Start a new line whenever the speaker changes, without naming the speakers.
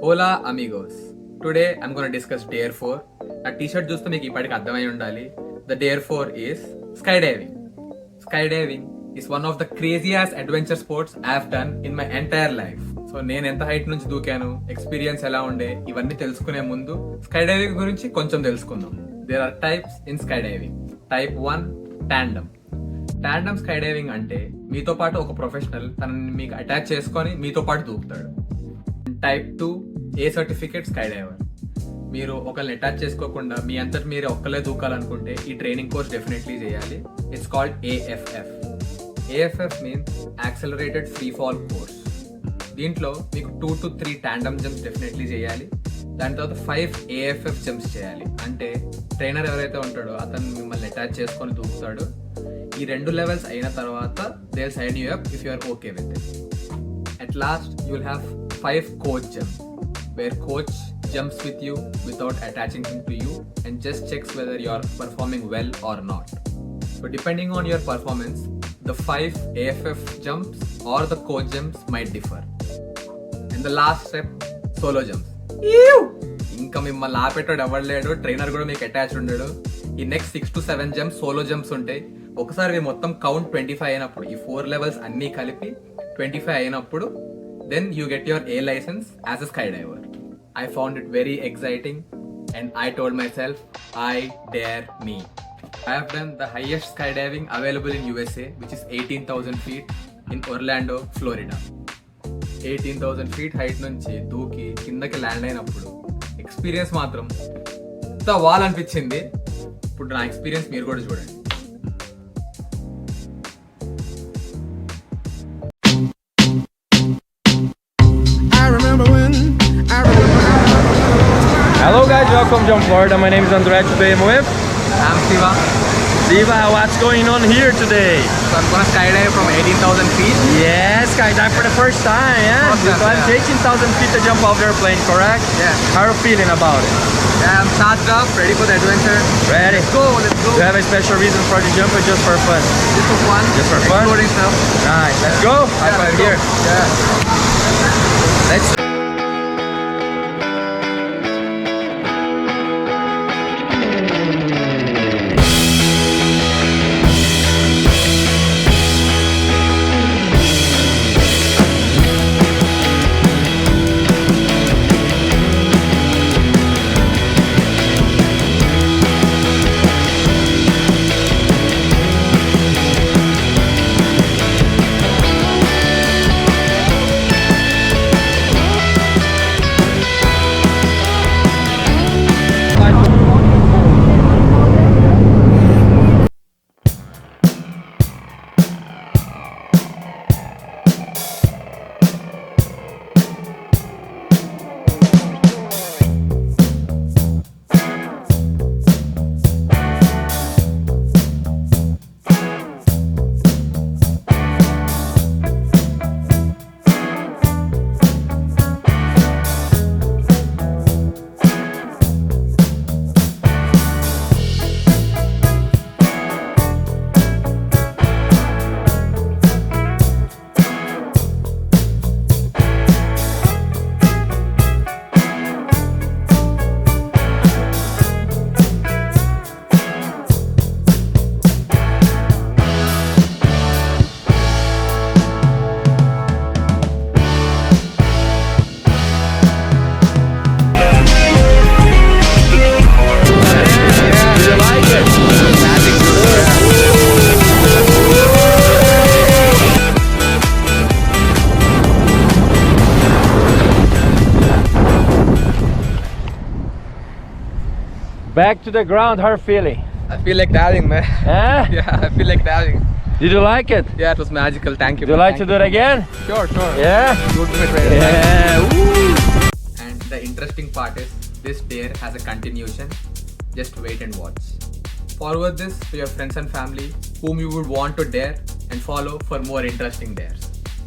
Hola amigos. Today I'm going to discuss Dare 4. నా T-shirt చూస్తే మీకు ఇప్పటికి అర్థమై ఉండాలి. The Dare 4 is skydiving. Skydiving is one of the craziest adventure sports I have done in my entire life. So నేను ఎంత height నుంచి దూకాను, experience ఎలా ఉండే, ఇవన్నీ తెలుసుకునే ముందు స్కైడైవింగ్ గురించి కొంచెం తెలుసుకుందాం. There are types in skydiving. Type 1 tandem. Tandem skydiving అంటే మీతో పాటు ఒక ప్రొఫెషనల్ తనని మీకు అటాచ్ చేసుకొని మీతో పాటు దూకుతాడు. టైప్ 2 ఏ సర్టిఫికేట్ స్కై డైవర్. మీరు ఒకరిని అటాచ్ చేసుకోకుండా మీ అంతటి మీరే ఒక్కలే దూకాలనుకుంటే ఈ ట్రైనింగ్ కోర్స్ డెఫినెట్లీ చేయాలి. It's called AFF. AFF means accelerated free fall course. దీంట్లో మీకు 2 to 3 టాండమ్ జంప్స్ డెఫినెట్లీ చేయాలి. దాని తర్వాత 5 ఏఎఫ్ఎఫ్ జంప్స్ చేయాలి. అంటే ట్రైనర్ ఎవరైతే ఉంటాడో అతను మిమ్మల్ని అటాచ్ చేసుకొని దూకుతాడు. ఈ 2 లెవెల్స్ అయిన తర్వాత they will sign you up if you are okay with it. At last, you will have 5 coach jumps, where coach jumps with you without attaching him to you and just checks whether you are performing well or not. So depending on your performance, the 5 AFF jumps or the coach jumps might differ. And the last step, solo jumps. ఇంకా మిమ్మల్ని ఆపేటోడు ఎవరు లేడు, trainer కూడా మీకు attach ఉండడు. ఈ next 6 to 7 jumps solo jumps ఉంటాయి. ఒకసారి మొత్తం కౌంట్ 25 అయినప్పుడు, ఈ 4 లెవెల్స్ అన్నీ కలిపి 25 అయినప్పుడు then you get your A license as a skydiver. I found it very exciting and I told myself, I dare me. I have done the highest skydiving available in USA, which is 18,000 feet in Orlando, Florida. 18,000 feet height నుంచి దూకి కిందకి land అయినప్పుడు experience మాత్రం ఇంత అనిపించింది. ఇప్పుడు నా experience మీరు కూడా చూడండి.
Hello guys, welcome to Florida. My name is André. Today I'm with
I'm Siva.
Siva. What's going on here today?
So I'm gonna skydive from 18,000 feet.
Yes, skydive for the first time, yeah?
Awesome,
You climbed 18,000 feet to jump off the airplane, correct?
Yeah.
How are you feeling about it?
Yeah, I'm charged up, ready for the adventure.
Ready?
Let's go.
Do you have a special reason for the jump or just for fun?
Just for fun.
Just for fun?
Exploring stuff.
Nice. Let's go. High
Yeah,
five
let's go.
here.
Yeah.
Let's back to the ground. How are you feeling?
I feel like diving, man.
Eh?
Yeah, I feel like diving.
Did you like it?
Yeah, it was magical. Thank you.
Would you like to do it again?
Sure, sure.
Yeah?
Good to meet you.
Yeah. Woo.
And the interesting part is this dare has a continuation. Just wait and watch. Forward this to your friends and family whom you would want to dare and follow for more interesting dares.